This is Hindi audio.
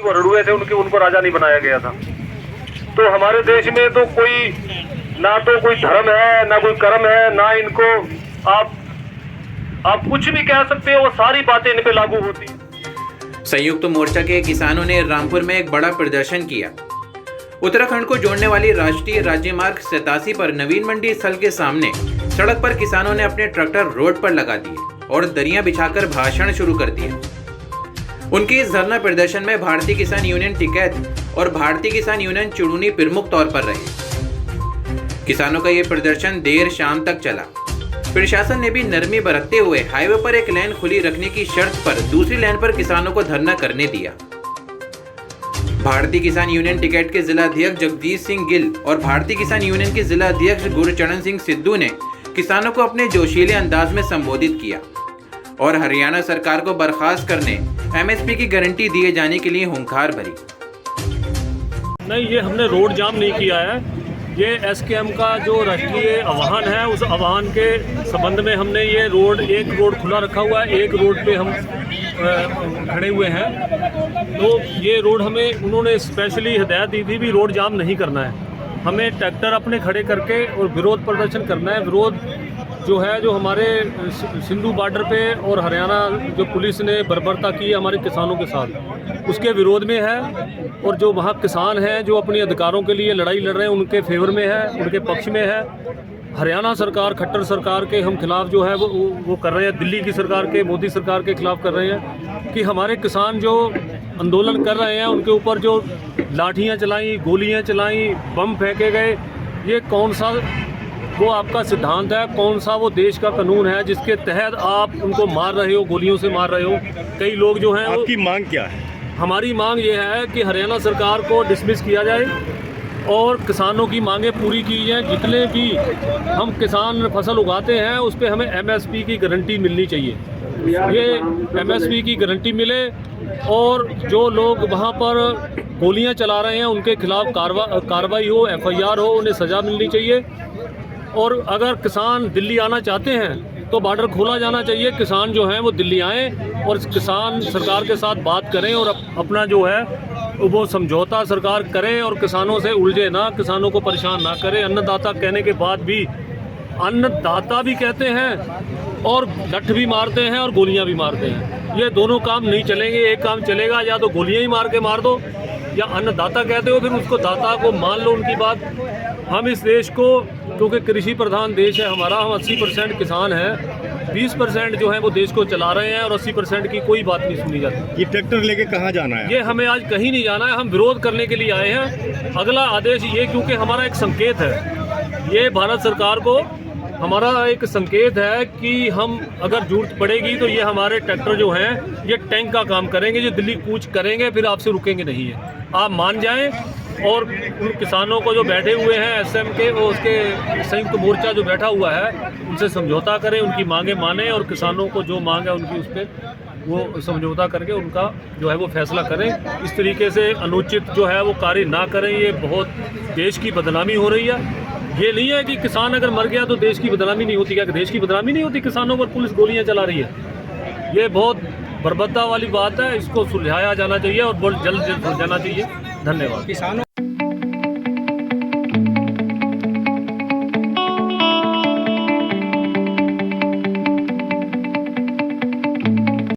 वो रड़ुए थे उनको राजा नहीं बनाया गया था। तो हमारे देश में तो कोई ना तो कोई धर्म है ना कोई कर्म है, ना इनको आप कुछ भी कह सकते हो, वो सारी बातें इन पे लागू होती हैं। संयुक्त मोर्चा के किसानों ने रामपुर में एक बड़ा प्रदर्शन किया। उत्तराखंड को जोड़ने वाली राष्ट्रीय राज्यमार्ग 87 पर नवीन मंडी स्थल के सामने सड़क पर किसानों ने अपने ट्रैक्टर रोड पर लगा दिए और दरियां बिछाकर भाषण शुरू कर दिया। उनके इस धरना प्रदर्शन में भारतीय किसान यूनियन टिकैत और भारतीय किसान यूनियन चुड़ूनी प्रमुख तौर पर रहे। किसानों का ये प्रदर्शन देर शाम तक चला। प्रशासन ने भी नरमी बरतते हुए हाईवे पर एक लेन खुली रखने की शर्त पर दूसरी लेन पर किसानों को धरना करने दिया। भारतीय किसान यूनियन टिकैत के जिला अध्यक्ष जगदीश सिंह गिल और भारतीय किसान यूनियन के जिला अध्यक्ष गुरचरण सिंह सिद्धू ने किसानों को अपने जोशीले अंदाज में संबोधित किया और हरियाणा सरकार को बर्खास्त करने, एमएसपी की गारंटी दिए जाने के लिए हुंकार भरी। नहीं, ये हमने रोड जाम नहीं किया है। ये एसकेएम का जो राष्ट्रीय आह्वान है, उस आह्वान के संबंध में हमने ये एक रोड खुला रखा हुआ है, एक रोड पे हम खड़े हुए हैं। तो ये रोड हमें उन्होंने स्पेशली हिदायत दी थी भी रोड जाम नहीं करना है, हमें ट्रैक्टर अपने खड़े करके और विरोध प्रदर्शन करना है। विरोध जो है, जो हमारे सिंधु बॉर्डर पे और हरियाणा जो पुलिस ने बर्बरता की है हमारे किसानों के साथ, उसके विरोध में है। और जो वहाँ किसान हैं जो अपने अधिकारों के लिए लड़ाई लड़ रहे हैं, उनके फेवर में है, उनके पक्ष में है। हरियाणा सरकार, खट्टर सरकार के हम खिलाफ जो है वो कर रहे हैं, दिल्ली की सरकार के, मोदी सरकार के खिलाफ कर रहे हैं कि हमारे किसान जो आंदोलन कर रहे हैं उनके ऊपर जो लाठियाँ चलाई, गोलियाँ चलाई, बम फेंके गए, ये कौन सा वो आपका सिद्धांत है, कौन सा वो देश का कानून है जिसके तहत आप उनको मार रहे हो, गोलियों से मार रहे हो। कई लोग जो हैं, आपकी मांग क्या है? हमारी मांग ये है कि हरियाणा सरकार को डिसमिस किया जाए और किसानों की मांगें पूरी की जाएं। जितने भी हम किसान फसल उगाते हैं उस पर हमें एमएसपी की गारंटी मिलनी चाहिए। ये एमएसपी की गारंटी मिले और जो लोग वहाँ पर गोलियाँ चला रहे हैं उनके खिलाफ कार्रवाई हो, एफआईआर हो, उन्हें सज़ा मिलनी चाहिए। और अगर किसान दिल्ली आना चाहते हैं तो बॉर्डर खोला जाना चाहिए, किसान जो हैं वो दिल्ली आएँ और किसान सरकार के साथ बात करें और अपना जो है वो समझौता सरकार करे और किसानों से उलझे ना, किसानों को परेशान ना करे। अन्नदाता कहने के बाद भी अन्नदाता भी कहते हैं और लठ भी मारते हैं और गोलियां भी मारते हैं। ये दोनों काम नहीं चलेंगे। एक काम चलेगा, या तो गोलियां ही मार के मार दो, या अन्नदाता कहते हो फिर उसको दाता को मान लो उनकी बात। हम इस देश को, क्योंकि कृषि प्रधान देश है हमारा, हम 80% किसान हैं, 20% जो है वो देश को चला रहे हैं और 80% की कोई बात नहीं सुनी जाती। ये ट्रैक्टर लेके कहाँ जाना है? ये हमें आज कहीं नहीं जाना है, हम विरोध करने के लिए आए हैं। अगला आदेश ये, क्योंकि हमारा एक संकेत है, ये भारत सरकार को हमारा एक संकेत है कि हम अगर जरूरत पड़ेगी तो ये हमारे ट्रैक्टर जो हैं ये टैंक का काम करेंगे, जो दिल्ली कूच करेंगे, फिर आपसे रुकेंगे नहीं है। आप मान जाएं और उन किसानों को जो बैठे हुए हैं एसएम के, वो उसके संयुक्त मोर्चा जो बैठा हुआ है, उनसे समझौता करें, उनकी मांगें मानें और किसानों को जो मांग है उनकी उस पर वो समझौता करके उनका जो है वो फैसला करें। इस तरीके से अनुचित जो है वो कार्य ना करें। ये बहुत देश की बदनामी हो रही है। ये नहीं है कि किसान अगर मर गया तो देश की बदनामी नहीं होती। क्या देश की बदनामी नहीं होती? किसानों पर पुलिस गोलियां चला रही है। ये बहुत बर्बरता वाली बात है, इसको सुलझाया जाना चाहिए और बहुत जल्द सुलझाना चाहिए। धन्यवाद।